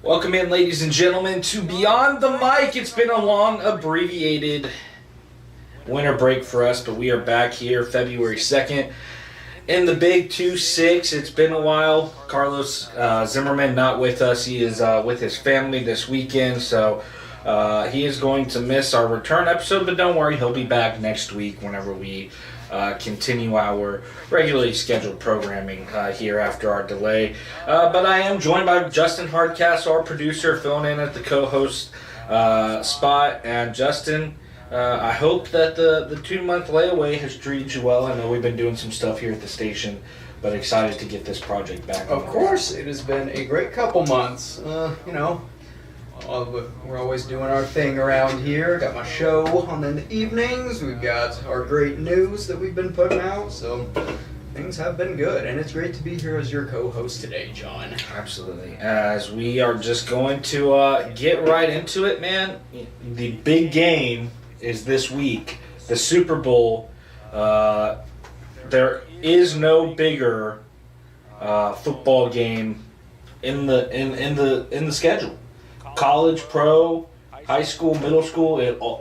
Welcome in, ladies and gentlemen, to Beyond the Mic. It's been a long, abbreviated winter break for us, but we are back here February 2nd in the Big 2-6. It's been a while. Carlos Zimmermann not with us. He is with his family this weekend, so he is going to miss our return episode, but don't worry, he'll be back next week whenever we continue our regularly scheduled programming here after our delay. But I am joined by Justin Hardcastle, our producer, filling in at the co-host spot. And Justin, I hope that the 2-month layaway has treated you well. I know we've been doing some stuff here at the station, but excited to get this project back. Of course, it has been a great couple months. We're always doing our thing around here. Got my show on in the evenings. We've got our great news that we've been putting out. So things have been good, and it's great to be here as your co-host today, John. Absolutely. As we are just going to get right into it, man. The big game is this week, the Super Bowl. There is no bigger football game in the schedule. College, pro, high school, middle school,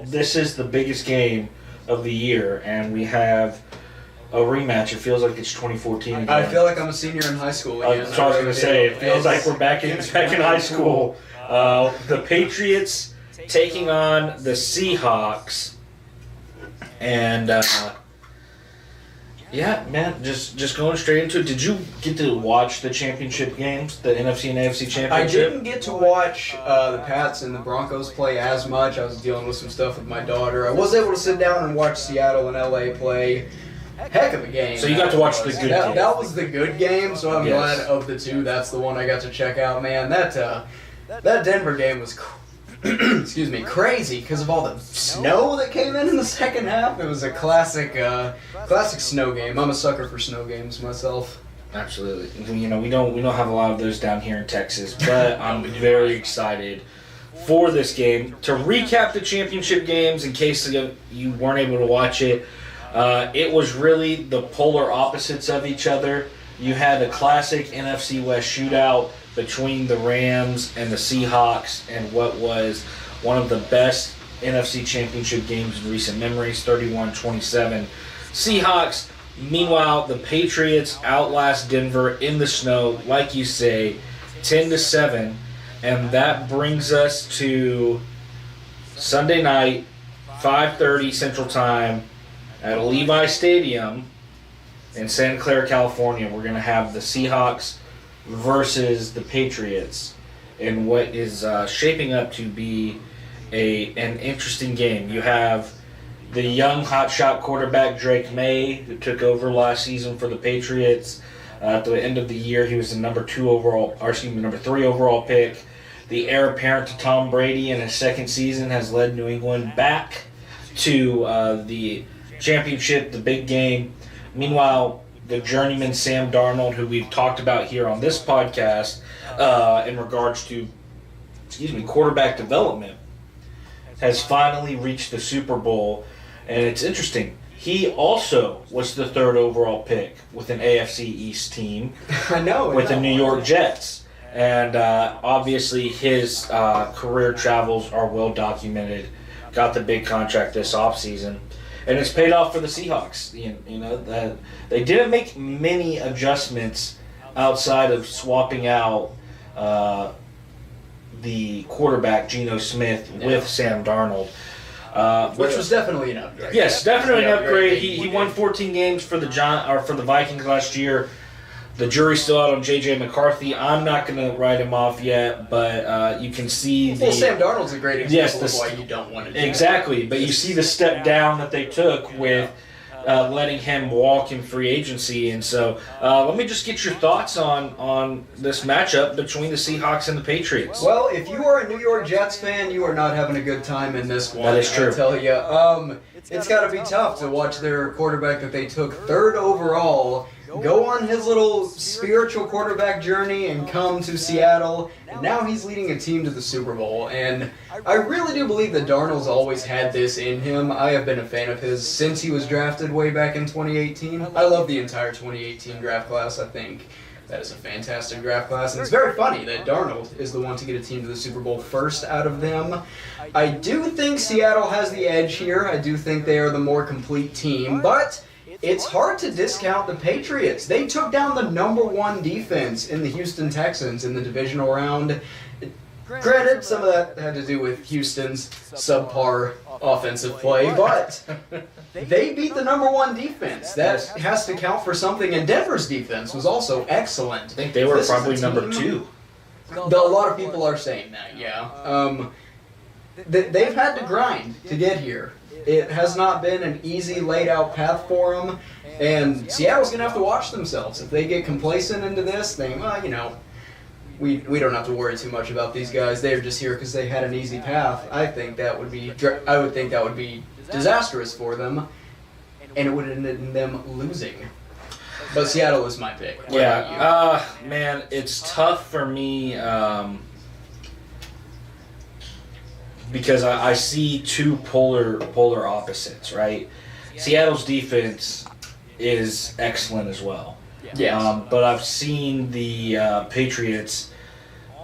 this is the biggest game of the year, and we have a rematch. It feels like it's 2014 again. I feel like I'm a senior in high school again. That's what I was going to say. It feels like we're back in high school. The Patriots taking on the Seahawks, and yeah, man, just going straight into it. Did you get to watch the championship games, the NFC and AFC championship? I didn't get to watch the Pats and the Broncos play as much. I was dealing with some stuff with my daughter. I was able to sit down and watch Seattle and LA play. Heck of a game. So you got to watch the good game. That was the good game, so I'm glad of the two, that's the one I got to check out. Man, that Denver game was crazy because of all the snow that came in the second half. It was a classic snow game. I'm a sucker for snow games myself. Absolutely. We don't have a lot of those down here in Texas, but I'm very excited for this game. To recap the championship games, in case you weren't able to watch it, it was really the polar opposites of each other. You had a classic NFC West shootout between the Rams and the Seahawks, and what was one of the best NFC Championship games in recent memories, 31-27. Seahawks, meanwhile, the Patriots outlast Denver in the snow, like you say, 10-7, and that brings us to Sunday night, 5:30 Central Time at Levi Stadium in Santa Clara, California. We're going to have the Seahawks versus the Patriots in what is shaping up to be an interesting game. You have the young hotshot quarterback Drake May, who took over last season for the Patriots. At the end of the year, he was the number 3 overall pick. The heir apparent to Tom Brady in his second season has led New England back to the championship, the big game. Meanwhile, the journeyman Sam Darnold, who we've talked about here on this podcast in regards to quarterback development, has finally reached the Super Bowl. And it's interesting. He also was the 3rd overall pick with an AFC East team. I know. With the New York Jets. And obviously his career travels are well documented. Got the big contract this offseason. And it's paid off for the Seahawks. That they didn't make many adjustments outside of swapping out the quarterback Geno Smith with Sam Darnold, which was definitely an upgrade. Yes, definitely an upgrade. He won 14 games for the Vikings last year. The jury's still out on J.J. McCarthy. I'm not going to write him off yet, but you can see Well, Sam Darnold's a great example of why you don't want to do Exactly, but you see the step down that they took with letting him walk in free agency. And so let me just get your thoughts on this matchup between the Seahawks and the Patriots. Well, if you are a New York Jets fan, you are not having a good time in this one. That is true. I tell you. It's got to be tough to watch their quarterback that they took 3rd overall go on his little spiritual quarterback journey and come to Seattle, and now he's leading a team to the Super Bowl. And I really do believe that Darnold's always had this in him. I have been a fan of his since he was drafted way back in 2018. I love the entire 2018 draft class. I think That is a fantastic draft class, and it's very funny that Darnold is the one to get a team to the Super Bowl first out of them. I do think Seattle has the edge here. I do think they are the more complete team, but it's hard to discount the Patriots. They took down the #1 defense in the Houston Texans in the divisional round. Granted, some of that had to do with Houston's subpar offensive play, but they beat the #1 defense. That has to count for something, and Denver's defense was also excellent. I think they were probably number 2. A lot of people are saying that, yeah. They've had to grind to get here. It has not been an easy laid-out path for them, and Seattle's going to have to watch themselves. If they get complacent into this, think, well, you know, we don't have to worry too much about these guys. They're just here because they had an easy path. I would think that would be disastrous for them, and it would end in them losing. But Seattle is my pick. What about you? Man, it's tough for me because I see two polar opposites, right? Seattle's defense is excellent as well. Yes. But I've seen the Patriots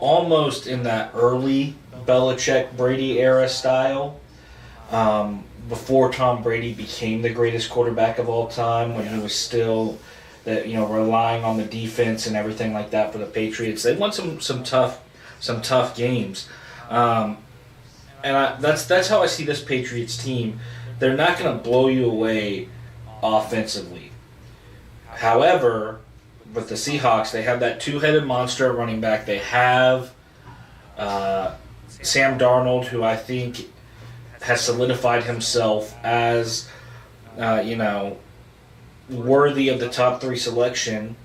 almost in that early Belichick-Brady era style, before Tom Brady became the greatest quarterback of all time, when he was still relying on the defense and everything like that for the Patriots. They won some tough games. And that's how I see this Patriots team. They're not going to blow you away offensively. However, with the Seahawks, they have that two-headed monster at running back. They have Sam Darnold, who I think has solidified himself as, worthy of the top 3 selection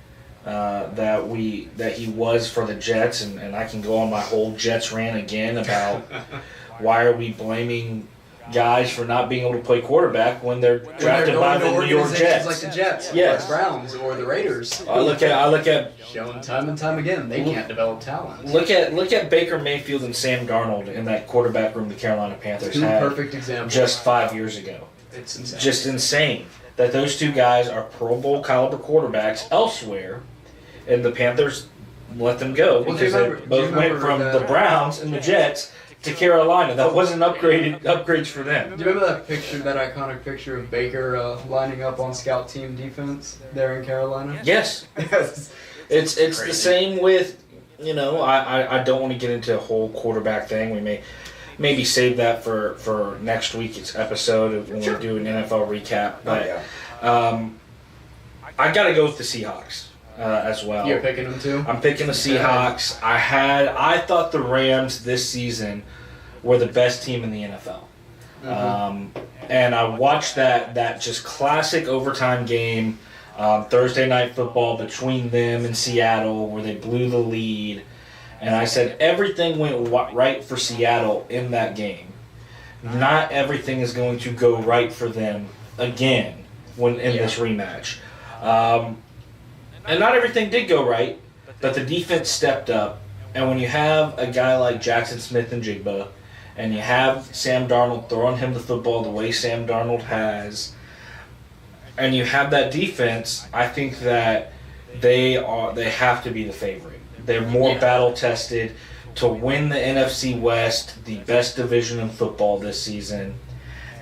that he was for the Jets. And I can go on my whole Jets rant again about why are we blaming guys for not being able to play quarterback when they're drafted by the New York Jets, like the Jets, yes, or the Browns, or the Raiders. I look at shown time and time again they can't develop talent. Look at Baker Mayfield and Sam Darnold in that quarterback room the Carolina Panthers Two had perfect examples just 5 years ago. It's insane. Just insane that those two guys are Pro Bowl caliber quarterbacks elsewhere, and the Panthers let them go because they both went from the Browns and the Jets to Carolina. That wasn't upgrades for them. Do you remember that picture, that iconic picture of Baker lining up on scout team defense there in Carolina? Yes. Yes. It's the same with, I don't want to get into a whole quarterback thing. We may maybe save that for next week's episode when we do an NFL recap. But I got to go with the Seahawks. As well. You're picking them too? I'm picking the Seahawks. I thought the Rams this season were the best team in the NFL. Mm-hmm. And I watched that just classic overtime game, Thursday Night Football between them and Seattle, where they blew the lead. And I said everything went right for Seattle in that game. Not everything is going to go right for them again in this rematch. And not everything did go right, but the defense stepped up. And when you have a guy like Jackson Smith and Jigba, and you have Sam Darnold throwing him the football the way Sam Darnold has, and you have that defense, I think that they have to be the favorite. They're more battle tested to win the NFC West, the best division in football this season,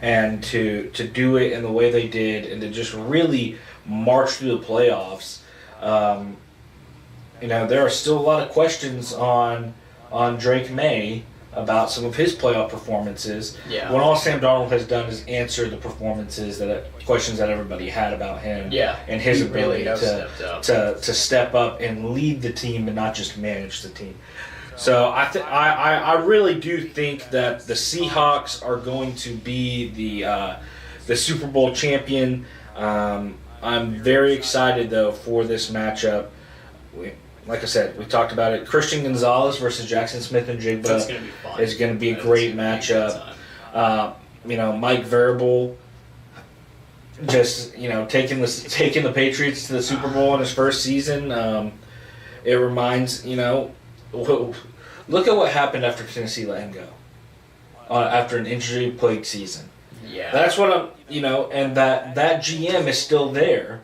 and to do it in the way they did, and to just really march through the playoffs. There are still a lot of questions on Drake May about some of his playoff performances. Yeah. When all Sam Darnold has done is answer the questions that everybody had about him. Yeah. And his He ability really to step up and lead the team and not just manage the team. So I really do think that the Seahawks are going to be the Super Bowl champion. I'm very excited, though, for this matchup. Like I said, we talked about it. Christian Gonzalez versus Jackson Smith and Jigba is going to be a great matchup. Mike Variable just taking the Patriots to the Super Bowl in his first season. It reminds look at what happened after Tennessee let him go after an injury-plagued season. Yeah. That's what and that GM is still there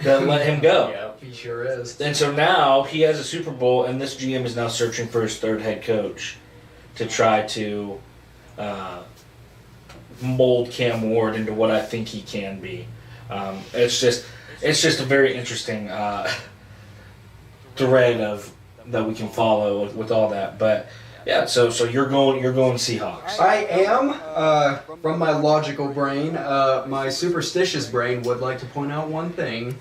that let him go. Yeah. He sure is. And so now he has a Super Bowl, and this GM is now searching for his third head coach to try to mold Cam Ward into what I think he can be. It's just a very interesting thread that we can follow with all that. But yeah, so you're going Seahawks. I am. From my logical brain, my superstitious brain would like to point out one thing.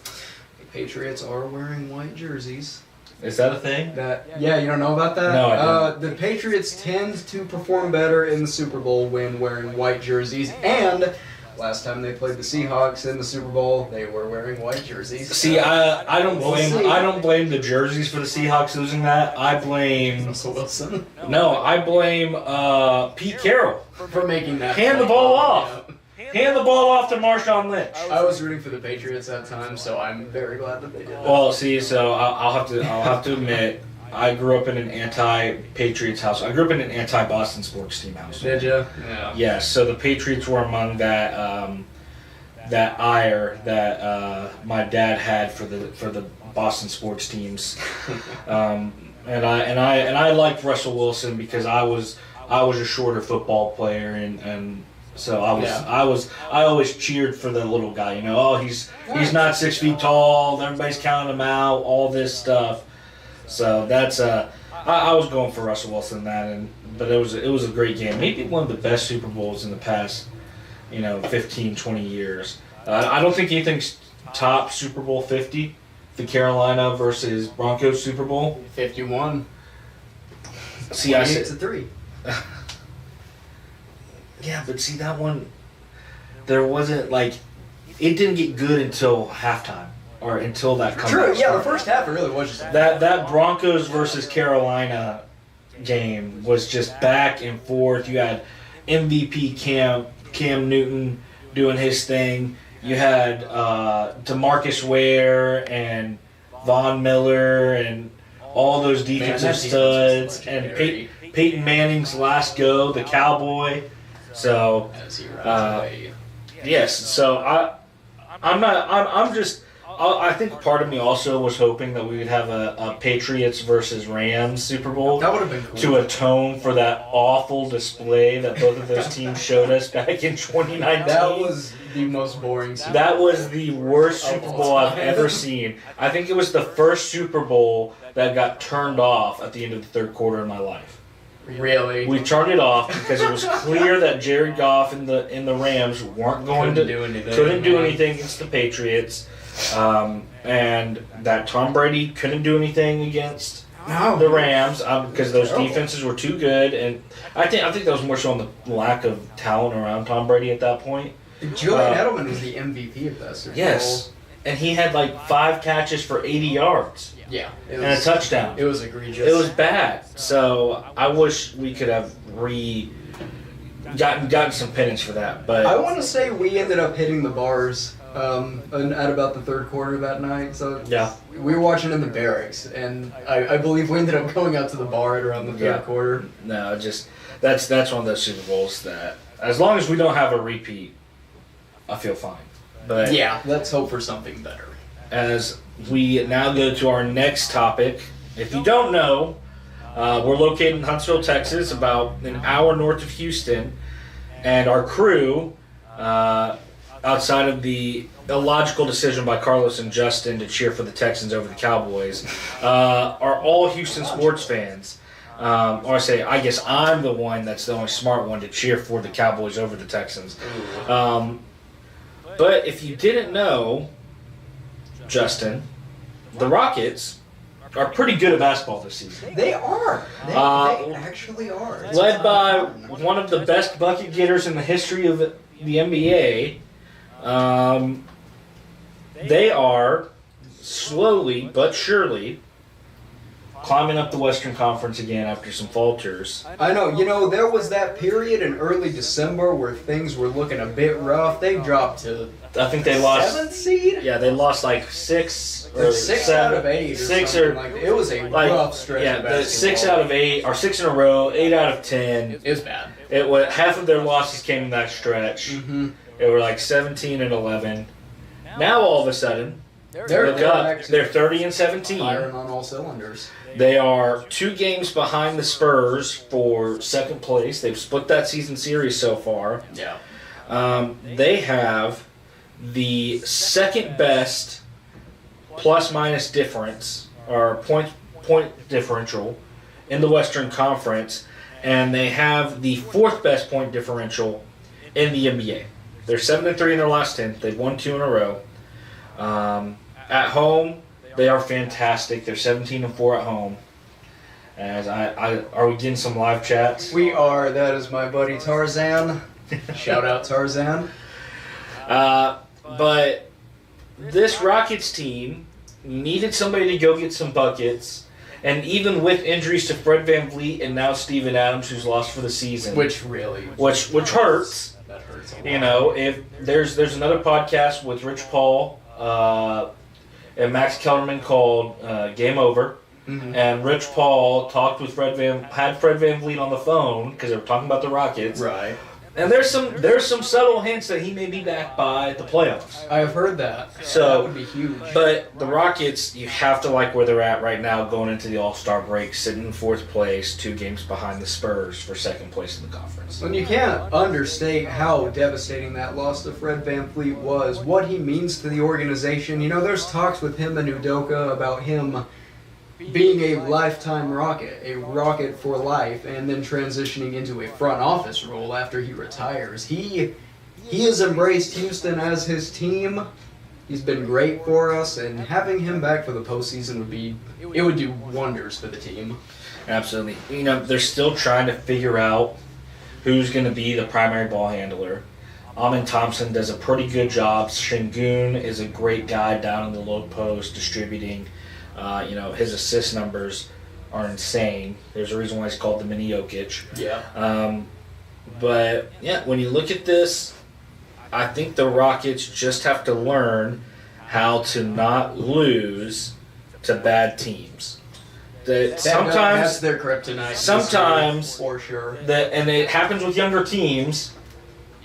The Patriots are wearing white jerseys. Is that a thing? Yeah, you don't know about that? No, I don't. The Patriots tend to perform better in the Super Bowl when wearing white jerseys, and last time they played the Seahawks in the Super Bowl, they were wearing white jerseys. See, I don't blame the jerseys for the Seahawks losing that. I blame Russell Wilson. No, I blame Pete Carroll for making that. Hand the ball off. Hand the ball off to Marshawn Lynch. I was rooting for the Patriots that time, so I'm very glad that they did that. Well, see, so I'll have to admit, I grew up in an anti-Patriots house. I grew up in an anti-Boston sports team house. Did you? Yeah. Yes. So the Patriots were among that that ire that my dad had for the Boston sports teams, and I liked Russell Wilson because I was a shorter football player and. So I always cheered for the little guy, you know. Oh, he's not 6 feet tall. Everybody's counting him out. All this stuff. So that's I was going for Russell Wilson in that, but it was a great game. Maybe one of the best Super Bowls in the past, 15, 20 years. I don't think anything's top Super Bowl 50, the Carolina versus Broncos Super Bowl. 51. See, I said 3. Yeah, but see that one, there wasn't it didn't get good until halftime or until that comeback. True, yeah, started. the first half it really was just that Broncos versus Carolina game was just back and forth. You had MVP Cam Newton doing his thing. You had DeMarcus Ware and Von Miller and all those defensive studs and Peyton Manning's last go, the Cowboy. So, yes. So I think part of me also was hoping that we would have a Patriots versus Rams Super Bowl. That would have been cool. To atone for that awful display that both of those teams showed us back in 2019. That was the most boring Super Bowl. That was the worst Super Bowl I've ever seen. I think it was the first Super Bowl that got turned off at the end of the third quarter of my life. Really? We turned it off because it was clear that Jared Goff and the Rams weren't going to do anything. Couldn't do anything against the Patriots, and that Tom Brady couldn't do anything against the Rams because those defenses were too good. And I think that was more so on the lack of talent around Tom Brady at that point. Julian Edelman was the MVP of that Super Bowl. Yes, and he had 5 catches for 80 yards. Yeah, and a touchdown. It was egregious. It was bad. So I wish we could have gotten some penance for that. But I want to say we ended up hitting the bars at about the third quarter that night. So yeah, we were watching in the barracks, and I believe we ended up going out to the bar at around the third quarter. No, just that's one of those Super Bowls that as long as we don't have a repeat, I feel fine. But yeah, let's hope for something better. As we now go to our next topic. If you don't know, we're located in Huntsville, Texas, about an hour north of Houston, and our crew, outside of the illogical decision by Carlos and Justin to cheer for the Texans over the Cowboys, are all Houston sports fans. Or I guess I'm the one that's the only smart one to cheer for the Cowboys over the Texans. But if you didn't know, Justin, the Rockets are pretty good at basketball this season. They are. They actually are. Led by one of the best bucket getters in the history of the NBA, they are slowly but surely climbing up the Western Conference again after some falters. I know. There was that period in early December where things were looking a bit rough. They dropped to I think they lost 7th seed. Yeah, they lost 6 or 6 7, out of 8. It was a rough stretch. Yeah, the 6 out of 8 or 6 in a row, 8 out of 10. It was bad. It was half of their losses came in that stretch. Mm-hmm. They were 17 and 11. Now all of a sudden, They're 30 and 17. Firing on all cylinders. They are 2 games behind the Spurs for second place. They've split that season series so far. Yeah. They have the second best plus-minus difference, or point differential, in the Western Conference, and they have the 4th best point differential in the NBA. They're 7-3 in their last 10. They've won 2 in a row. At home, they are fantastic. They're 17-4 at home. As are we getting some live chats? We are. That is my buddy Tarzan. Shout out Tarzan. But this Rockets team needed somebody to go get some buckets. And even with injuries to Fred VanVleet and now Steven Adams, who's lost for the season. Which hurts. That hurts a lot. You know, if there's another podcast with Rich Paul and Max Kellerman called Game Over. Mm-hmm. And Rich Paul talked with Fred VanVleet on the phone because they were talking about the Rockets. Right. And there's some subtle hints that he may be back by the playoffs. I have heard that. So that would be huge. But the Rockets, you have to like where they're at right now, going into the All-Star break, sitting in 4th place, 2 games behind the Spurs for 2nd place in the conference. And you can't understate how devastating that loss to Fred VanVleet was, what he means to the organization. You know, there's talks with him and Udoka about him being a lifetime Rocket, a Rocket for life, and then transitioning into a front office role after he retires. He has embraced Houston as his team. He's been great for us, and having him back for the postseason would do wonders for the team. Absolutely. You know, they're still trying to figure out who's going to be the primary ball handler. Amin Thompson does a pretty good job. Şengün is a great guy down in the low post distributing. His assist numbers are insane. There's a reason why he's called the mini Jokic. Yeah. But when you look at this, I think the Rockets just have to learn how to not lose to bad teams. That's their kryptonite. Sometimes, for sure. And it happens with younger teams.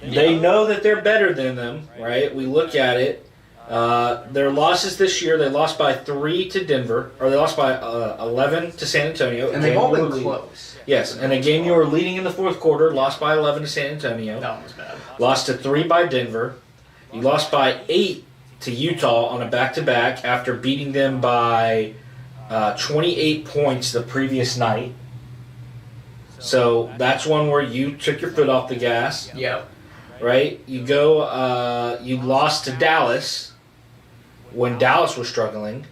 Yeah. They know that they're better than them, right? We look at it. Their losses this year, they lost by 3 to Denver, or they lost by 11 to San Antonio. And they've all been close. Yes, and a game you were leading in the 4th quarter, lost by 11 to San Antonio. That one was bad. Lost to 3 by Denver. You lost by 8 to Utah on a back-to-back after beating them by 28 points the previous night. So that's one where you took your foot off the gas. Yeah. Right? You lost to Dallas when Dallas was struggling.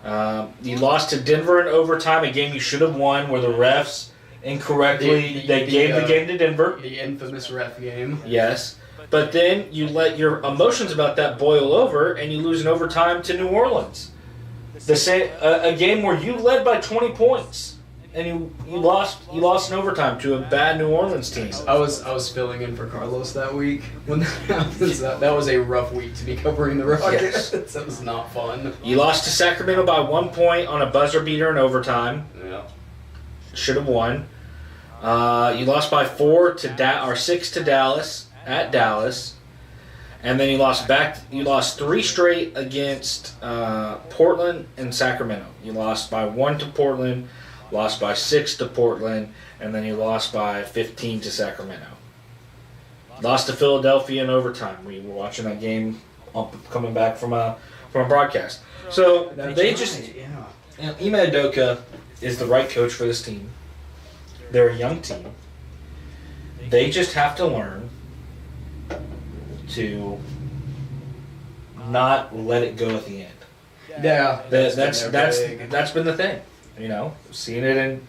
You lost to Denver in overtime, a game you should have won, where the refs incorrectly gave the game to Denver. The infamous ref game. Yes. But then you let your emotions about that boil over, and you lose in overtime to New Orleans. A game where you led by 20 points, and you lost in overtime to a bad New Orleans team. I was filling in for Carlos that week when that happens. That was a rough week to be covering the Rockets. Yes. That was not fun. You lost to Sacramento by 1 point on a buzzer beater in overtime. Yeah. Should have won. You lost by 6 to Dallas at Dallas. And then you lost 3 straight against Portland and Sacramento. You lost by 1 to Portland, lost by 6 to Portland, and then you lost by 15 to Sacramento. Lost to Philadelphia in overtime. We were watching that game coming back from a broadcast. So they just... Ime Udoka is the right coach for this team. They're a young team. They just have to learn to not let it go at the end. Yeah, that's been the thing. You know, seeing it in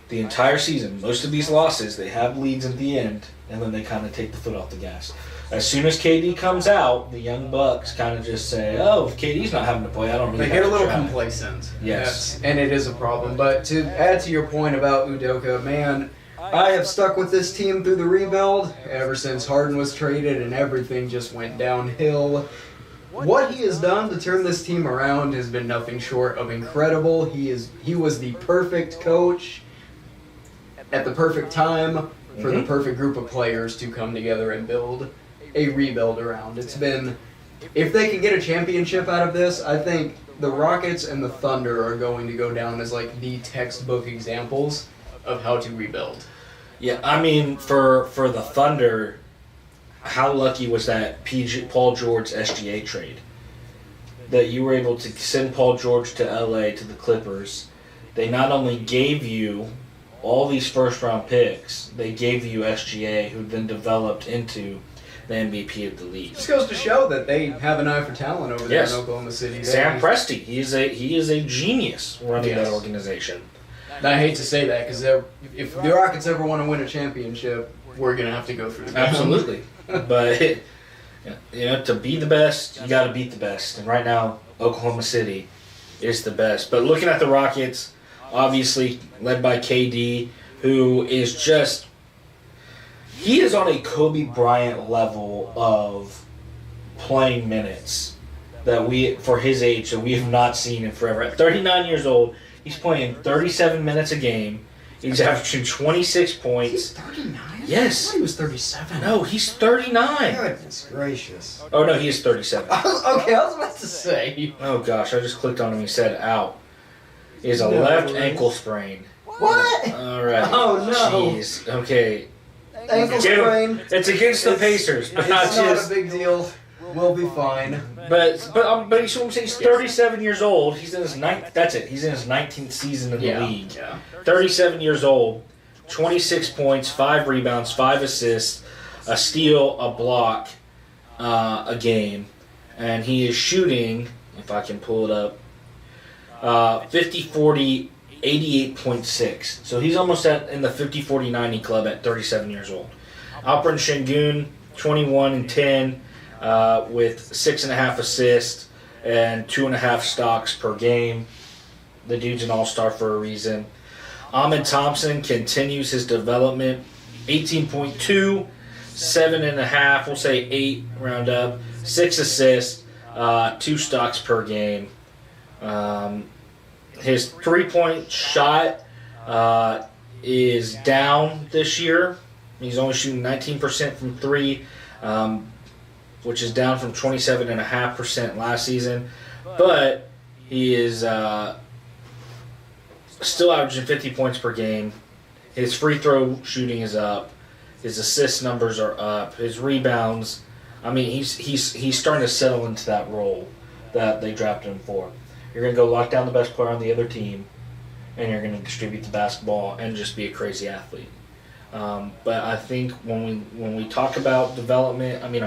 the entire season. Most of these losses, they have leads at the end, and then they kind of take the foot off the gas. As soon as KD comes out, the young Bucks kind of just say, "Oh, if KD's not having to play, I don't really." They get a little complacent. Yes, and it is a problem. But to add to your point about Udoka, man, I have stuck with this team through the rebuild ever since Harden was traded and everything just went downhill. What he has done to turn this team around has been nothing short of incredible. He was the perfect coach at the perfect time for the perfect group of players to come together and build a rebuild around. It's been if they can get a championship out of this, I think the Rockets and the Thunder are going to go down as like the textbook examples of how to rebuild. Yeah, I mean, for the Thunder, how lucky was that Paul George SGA trade? That you were able to send Paul George to LA to the Clippers. They not only gave you all these first-round picks, they gave you SGA, who then developed into the MVP of the league. Just goes to show that they have an eye for talent over there in Oklahoma City. Sam Presti, he is a genius running that organization. And I hate to say that because if the Rockets ever want to win a championship, we're gonna have to go through the Absolutely, but to be the best, you got to beat the best. And right now, Oklahoma City is the best. But looking at the Rockets, obviously led by KD, who is just. He is on a Kobe Bryant level of playing minutes for his age that we have not seen in forever. At 39 years old, he's playing 37 minutes a game. He's averaging 26 points. He's 39? Yes. I thought he was 37. No, he's 39. Goodness gracious. Oh, no, he is 37. Okay, I was about to say. Oh, gosh, I just clicked on him. He said, out. He has a left ankle sprain. What? All right. Oh, no. Jeez. Okay. Ankle sprain. It's against the Pacers, but not It's just. not a big deal. We'll be fine. But you see what I'm saying? He's 37 years old. He's in his That's it. He's in his 19th season in the league. Yeah. 37 years old. 26 points, 5 rebounds, 5 assists, a steal, a block, a game, and he is shooting. If I can pull it up, 50, 40, 88.6. So he's almost in the 50, 40, 90 club at 37 years old. Alperen Şengün, 21 and 10, with 6.5 assists and 2.5 stocks per game. The dude's an all-star for a reason. Ahmed Thompson continues his development. 18.2, 7.5, we'll say 8, round up. 6 assists, 2 stocks per game. His three-point shot is down this year. He's only shooting 19% from 3, which is down from 27.5% last season. But he is still averaging 50 points per game. His free throw shooting is up. His assist numbers are up. His rebounds. I mean, he's starting to settle into that role that they drafted him for. You're going to go lock down the best player on the other team, and you're going to distribute the basketball and just be a crazy athlete. But I think when we talk about development, I mean,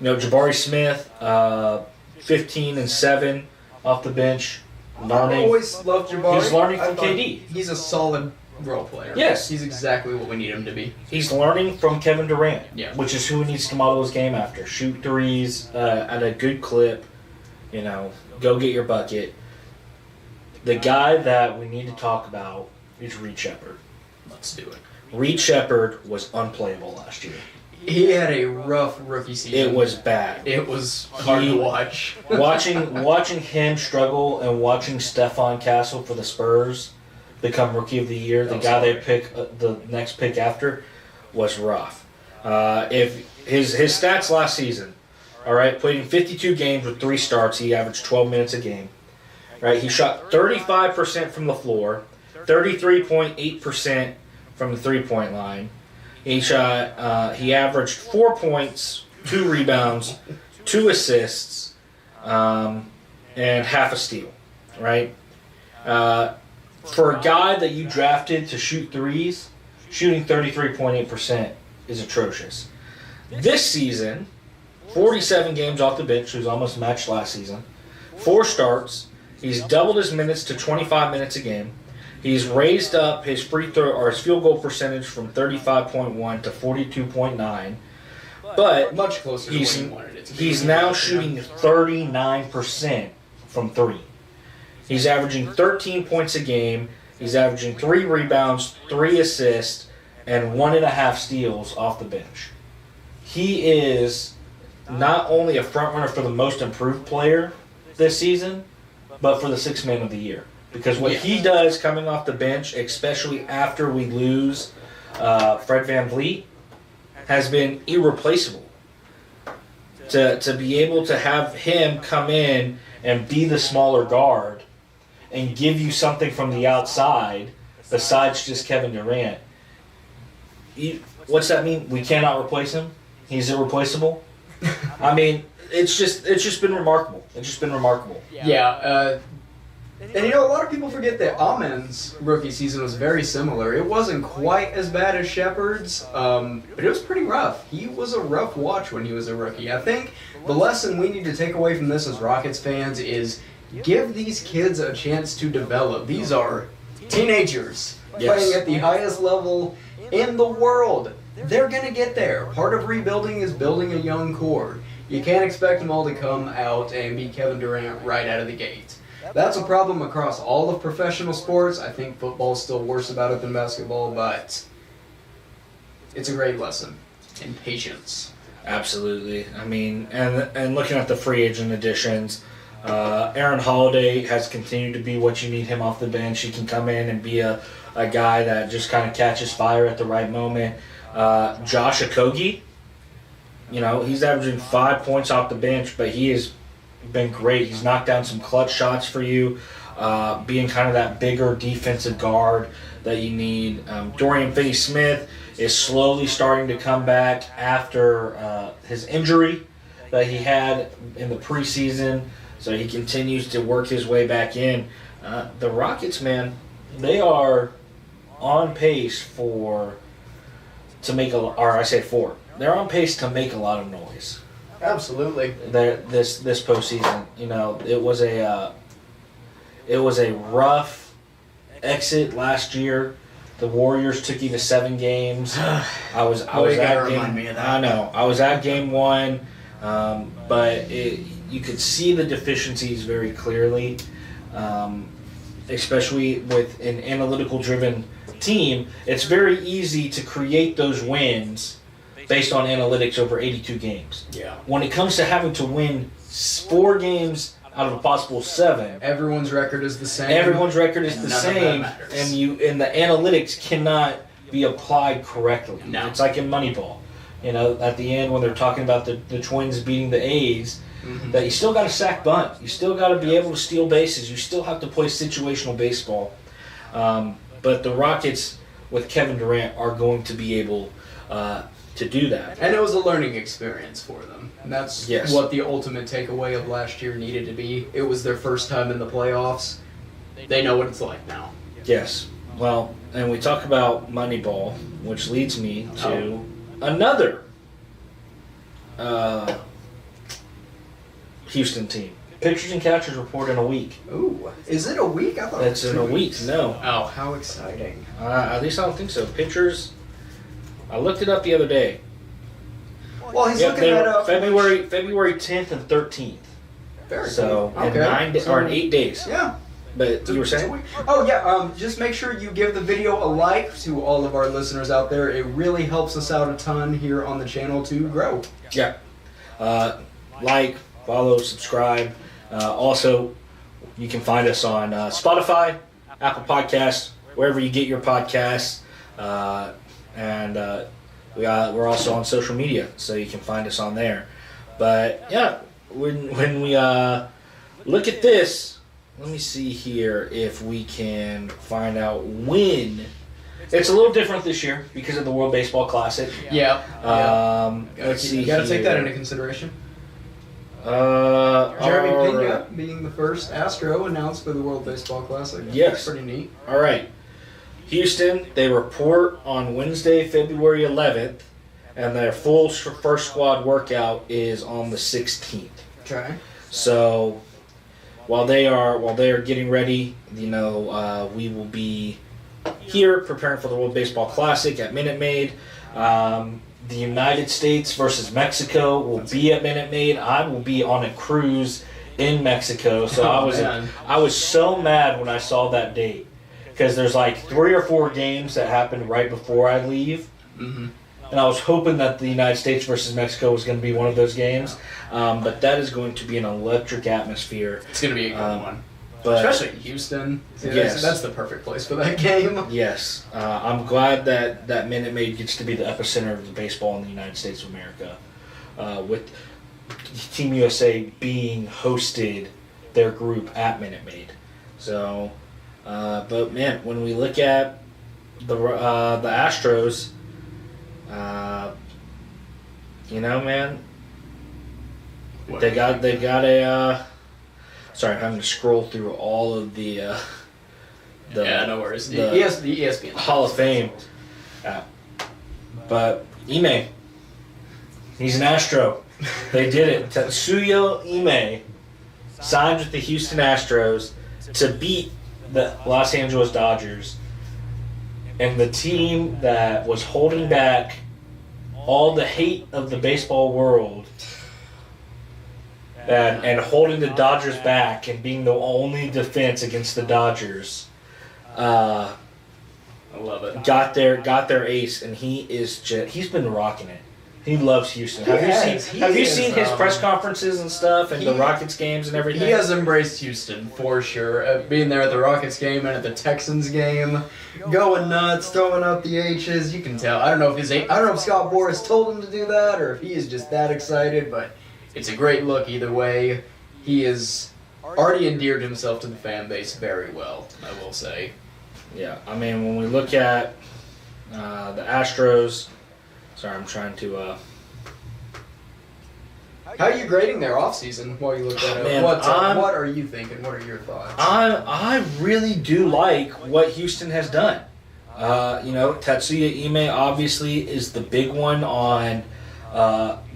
Jabari Smith, 15 and 7 off the bench, learning. I've always loved Jabari. He's learning from KD. He's a solid role player. Yes, he's exactly what we need him to be. He's learning from Kevin Durant, which is who he needs to model his game after. Shoot threes at a good clip. Go get your bucket. The guy that we need to talk about is Reed Sheppard. Let's do it. Reed Sheppard was unplayable last year. He had a rough rookie season. It was bad. It was hard to watch. watching him struggle and watching Stephon Castle for the Spurs become Rookie of the Year, the guy they pick the next pick after, was rough. If his stats last season, all right, played in 52 games with 3 starts, he averaged 12 minutes a game. Right, he shot 35% from the floor, 33.8% from the 3-point line. He averaged 4 points, 2 rebounds, 2 assists, and half a steal. Right. For a guy that you drafted to shoot threes, shooting 33.8% is atrocious. This season, 47 games off the bench, who's almost matched last season, 4 starts. He's doubled his minutes to 25 minutes a game. He's raised up his free throw or his field goal percentage from 35.1 to 42.9. But much closer to what he wanted it to be. He's now shooting 39% from 3. He's averaging 13 points a game. He's averaging 3 rebounds, 3 assists, and 1.5 steals off the bench. He is not only a frontrunner for the most improved player this season, but for the 6th man of the year. Because what he does coming off the bench, especially after we lose Fred VanVleet, has been irreplaceable. to be able to have him come in and be the smaller guard and give you something from the outside besides just Kevin Durant. What's that mean? We cannot replace him? He's irreplaceable? I mean, it's just been remarkable. It's just been remarkable. Yeah. And a lot of people forget that Amen's rookie season was very similar. It wasn't quite as bad as Shepard's, but it was pretty rough. He was a rough watch when he was a rookie. I think the lesson we need to take away from this as Rockets fans is give these kids a chance to develop. These are teenagers playing at the highest level in the world. They're going to get there. Part of rebuilding is building a young core. You can't expect them all to come out and be Kevin Durant right out of the gate. That's a problem across all of professional sports. I think football's still worse about it than basketball, but it's a great lesson in patience. Absolutely. I mean, and looking at the free agent additions, Aaron Holiday has continued to be what you need him off the bench. He can come in and be a guy that just kind of catches fire at the right moment. Josh Okogie, he's averaging 5 points off the bench, but he has been great. He's knocked down some clutch shots for you, being kind of that bigger defensive guard that you need. Dorian Finney-Smith is slowly starting to come back after his injury that he had in the preseason, so he continues to work his way back in. The Rockets, man, they are on pace they're on pace to make a lot of noise. Absolutely. This postseason, it was a rough exit last year. The Warriors took you to 7 games. I was at game. I know. I was at game 1, but you could see the deficiencies very clearly, especially with an analytical-driven team. It's very easy to create those wins based on analytics over 82 games. Yeah. When it comes to having to win 4 games out of a possible 7, everyone's record is the same. And the analytics cannot be applied correctly. No. It's like in Moneyball. At the end when they're talking about the Twins beating the A's, that you still got to sack bunt. You still got to be able to steal bases. You still have to play situational baseball. But the Rockets with Kevin Durant are going to be able to do that. And it was a learning experience for them. And that's what the ultimate takeaway of last year needed to be. It was their first time in the playoffs. They know what it's like now. Yes. Well, and we talk about Moneyball, which leads me to another Houston team. Pitchers and catchers report in a week. Ooh. Is it a week? I thought it's in a week. No. Oh, how exciting. At least I don't think so. Pitchers, I looked it up the other day. Well, he's looking that up. February 10th and 13th. Very so cool. in 8 days. Yeah. But you were saying? Oh, yeah. Just make sure you give the video a like to all of our listeners out there. It really helps us out a ton here on the channel to grow. Yeah. Like, follow, subscribe. Also, you can find us on Spotify, Apple Podcasts, wherever you get your podcasts. And we're also on social media, so you can find us on there. But, yeah, when we look at this, let me see here if we can find out when. It's a little different this year because of the World Baseball Classic. Yeah. Let's see. You got to take that into consideration. Jeremy Pena being the first Astro announced for the World Baseball Classic. Yes. That's pretty neat. All right. Houston, they report on Wednesday, February 11th, and their full first squad workout is on the 16th. Okay. So while they are getting ready, we will be here preparing for the World Baseball Classic at Minute Maid. The United States versus Mexico will be at Minute Maid. I will be on a cruise in Mexico, so I was so mad when I saw that date because there's like 3 or 4 games that happen right before I leave, and I was hoping that the United States versus Mexico was going to be one of those games, but that is going to be an electric atmosphere. It's going to be a good one. But, especially in Houston. Yes. That's the perfect place for that game. Yes. I'm glad that Minute Maid gets to be the epicenter of the baseball in the United States of America. Team USA being hosted their group at Minute Maid. So, but man, when we look at the Astros, man, they got a. Sorry, I'm having to scroll through all of the no worries. The ESPN Hall of Fame. But Ime, he's an Astro. They did it. Tetsuya Ime signed with the Houston Astros to beat the Los Angeles Dodgers, and the team that was holding back all the hate of the baseball world and holding the Dodgers back and being the only defense against the Dodgers. I love it. Got their ace, and he's been rocking it. He loves Houston. Have you seen his press conferences and stuff, and the Rockets games and everything? He has embraced Houston for sure. Being there at the Rockets game and at the Texans game, going nuts, throwing out the H's. You can tell. I don't know if Scott Boras told him to do that or if he is just that excited, but it's a great look either way. He has already endeared himself to the fan base very well, I will say. Yeah, I mean, when we look at the Astros, sorry, I'm trying to. How are you grading their offseason while you look at it? Man, what are you thinking? What are your thoughts? I really do like what Houston has done. Tetsuya Ime obviously is the big one on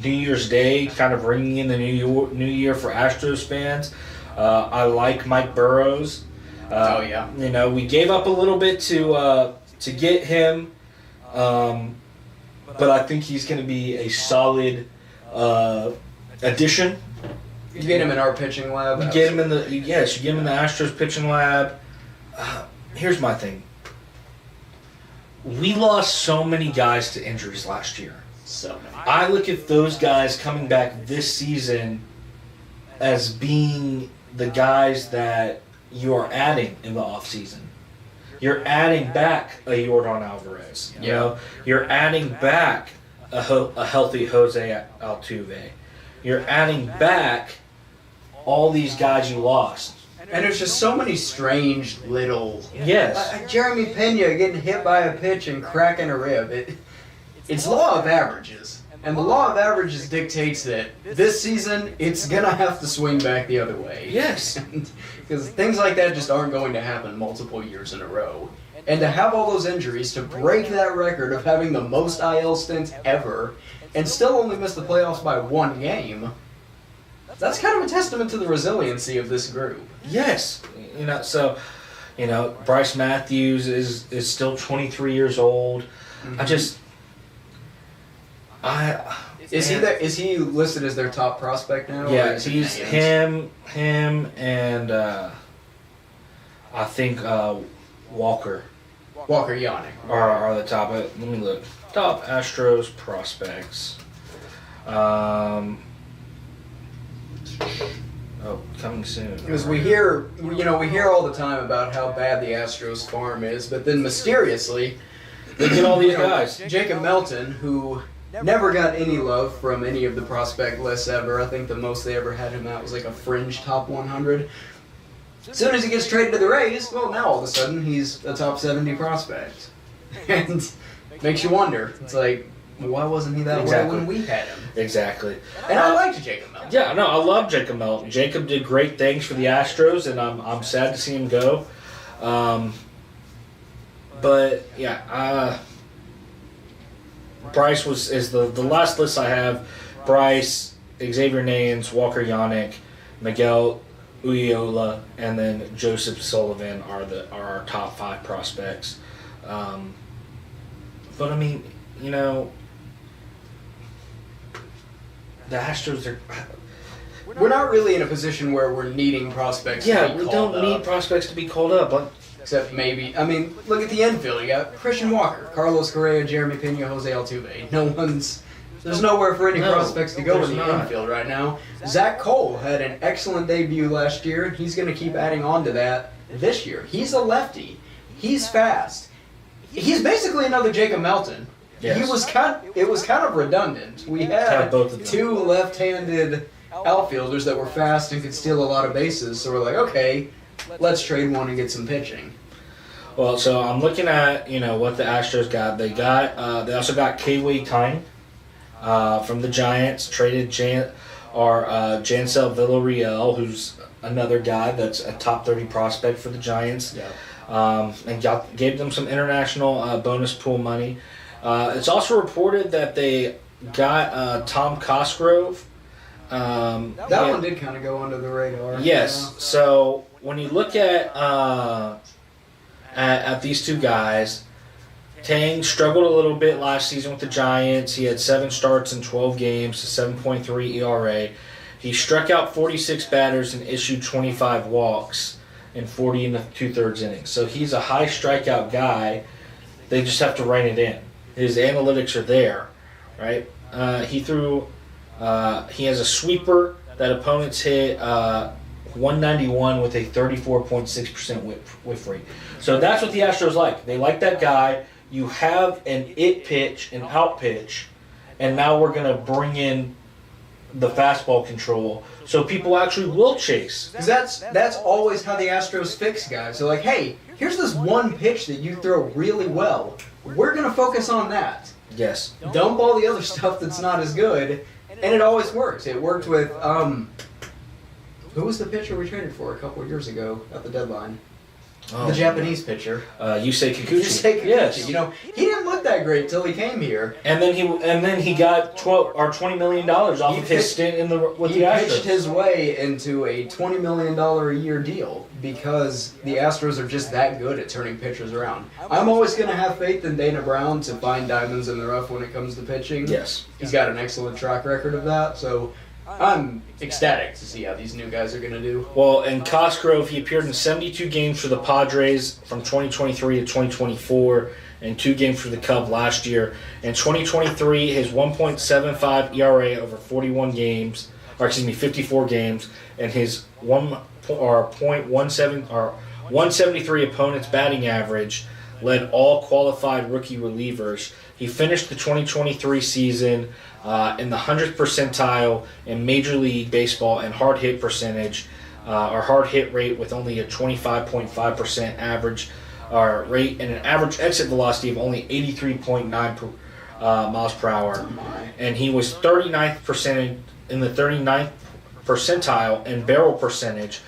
New Year's Day, kind of bringing in the new year for Astros fans. I like Mike Burrows. We gave up a little bit to get him, but I think he's going to be a solid addition. You get him in our pitching lab. You get him in the Astros pitching lab. Here's my thing. We lost so many guys to injuries last year. So many. I look at those guys coming back this season as being the guys that you are adding in the offseason. You're adding back a Yordan Alvarez. You're adding back a healthy Jose Altuve. You're adding back all these guys you lost. And there's just so many strange little... Yes. Jeremy Pena getting hit by a pitch and cracking a rib. It's law of averages. And the law of averages dictates that this season, it's going to have to swing back the other way. Yes. Because things like that just aren't going to happen multiple years in a row. And to have all those injuries, to break that record of having the most IL stints ever, and still only miss the playoffs by one game, that's kind of a testament to the resiliency of this group. Yes. Bryce Matthews is still 23 years old. Mm-hmm. Is he listed as their top prospect now? Yeah, he's him, and I think Walker Yachty are the top. Let me look. Top Astros prospects. Coming soon. Because we hear all the time about how bad the Astros farm is, but then mysteriously they get all these guys. Jacob Melton, who never got any love from any of the prospect lists ever. I think the most they ever had him at was like a fringe top 100. As soon as he gets traded to the Rays, well, now all of a sudden he's a top 70 prospect. And makes you wonder. It's like, why wasn't he that way when we had him? Exactly. And I liked Jacob Melton. Yeah, no, I love Jacob Melton. Jacob did great things for the Astros, and I'm sad to see him go. But yeah, Bryce is the last list I have. Bryce, Xavier Naines, Walker Yanick, Miguel Uyola, and then Joseph Sullivan are our top 5 prospects. But I mean, the Astros are. We're not really in a position where we're needing prospects. Yeah, we don't need prospects to be called up. Except maybe, look at the infield. You got Christian Walker, Carlos Correa, Jeremy Pena, Jose Altuve. There's nowhere for any prospects to go in the infield right now. Zach Cole had an excellent debut last year. He's going to keep adding on to that this year. He's a lefty. He's fast. He's basically another Jacob Melton. Yes. It was kind of redundant. We had 2 left-handed outfielders that were fast and could steal a lot of bases. So we're like, okay, let's trade one and get some pitching. Well, so I'm looking at what the Astros got. They also got Kei-Wei Tyne from the Giants. Traded Jansel Villarreal, who's another guy that's a top 30 prospect for the Giants. Yeah. And gave them some international bonus pool money. It's also reported that they got Tom Cosgrove. That one did kind of go under the radar. Yes. So when you look at these two guys, Tang struggled a little bit last season with the Giants. He had 7 starts in 12 games, a 7.3 ERA. He struck out 46 batters and issued 25 walks in 40 2/3 innings. So he's a high strikeout guy. They just have to rein it in. His analytics are there, right? He has a sweeper that opponents hit 191 with a 34.6% whiff rate. So that's what the Astros like. They like that guy. You have an it pitch, an out pitch, and now we're going to bring in the fastball control so people actually will chase. Because that's always how the Astros fix guys. They're like, hey, here's this one pitch that you throw really well. We're going to focus on that. Yes. Dump all the other stuff that's not as good, and it always works. It worked with, who was the pitcher we traded for a couple of years ago at the deadline? Oh, the Japanese pitcher. Yusei Kikuchi. Yes. He didn't look that great till he came here. And then he got $20 million off of his stint with the Astros. He pitched his way into a $20 million a year deal because the Astros are just that good at turning pitchers around. I'm always going to have faith in Dana Brown to find diamonds in the rough when it comes to pitching. Yes. He's got an excellent track record of that, so I'm ecstatic to see how these new guys are going to do. Well, and Cosgrove, he appeared in 72 games for the Padres from 2023 to 2024 and 2 games for the Cubs last year. In 2023, his 1.75 ERA over 54 games, and his 173 opponents batting average led all qualified rookie relievers. He finished the 2023 season in the 100th percentile in Major League Baseball in hard hit percentage, or hard hit rate, with only a 25.5% average rate and an average exit velocity of only 83.9 miles per hour. And he was 39th in the 39th percentile in barrel percentage